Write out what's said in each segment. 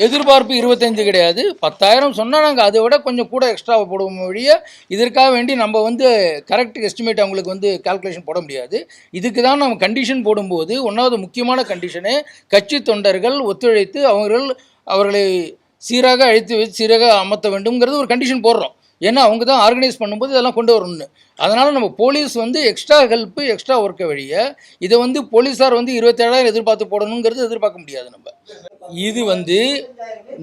எதிர்பார்ப்பு 25 கிடையாது, 10,000 சொன்னால் நாங்கள் அதை விட கொஞ்சம் கூட எக்ஸ்ட்ரா போடுவோம் வழிய இதற்காக வேண்டி நம்ம கரெக்ட் எஸ்டிமேட் அவங்களுக்கு கால்குலேஷன் போட முடியாது. இதுக்கு தான் நம்ம கண்டிஷன் போடும்போது ஒன்றாவது முக்கியமான கண்டிஷனு கட்சி தொண்டர்கள் ஒத்துழைத்து அவர்களை சீராக அழைத்து வச்சு சீராக அமர்த்த வேண்டும்ங்கிறது ஒரு கண்டிஷன் போடுறோம். ஏன்னா அவங்க தான் ஆர்கனைஸ் பண்ணும்போது இதெல்லாம் கொண்டு வரணும்னு. அதனால் நம்ம போலீஸ் எக்ஸ்ட்ரா ஹெல்ப்பு எக்ஸ்ட்ரா ஒர்க்கை வழிய இதை போலீஸார் 27,000 எதிர்பார்த்து போடணுங்கிறது எதிர்பார்க்க முடியாது. நம்ம இது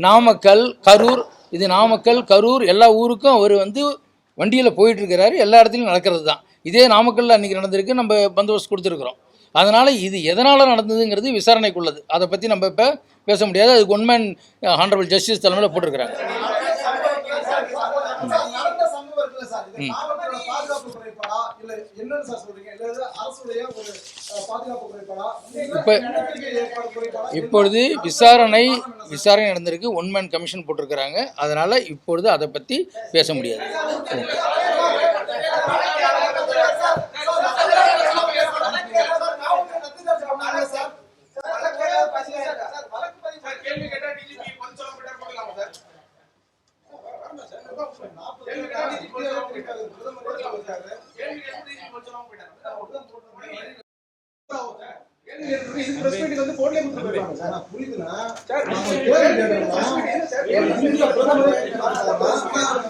நாமக்கல் கரூர், இது நாமக்கல் கரூர் எல்லா ஊருக்கும் அவர் வண்டியில் போயிட்டுருக்கிறாரு. எல்லா இடத்துலையும் நடக்கிறது தான். இதே நாமக்கல்லில் அன்றைக்கி நடந்திருக்கு, நம்ம பந்தோபஸ்து கொடுத்துருக்குறோம். அதனால் இது எதனால் நடந்ததுங்கிறது விசாரணைக்குள்ளது. அதை பற்றி நம்ம இப்போ பேச முடியாது. அதுக்கு ஒன்மேன் ஹானரபிள் ஜஸ்டிஸ் தலைமையில் போட்டிருக்கிறாங்க. இப்பொழுது விசாரணை நடந்திருக்கு, ஒன்மேன் கமிஷன் போட்டிருக்கிறாங்க. அதனால் இப்பொழுது அதை பற்றி பேச முடியாது.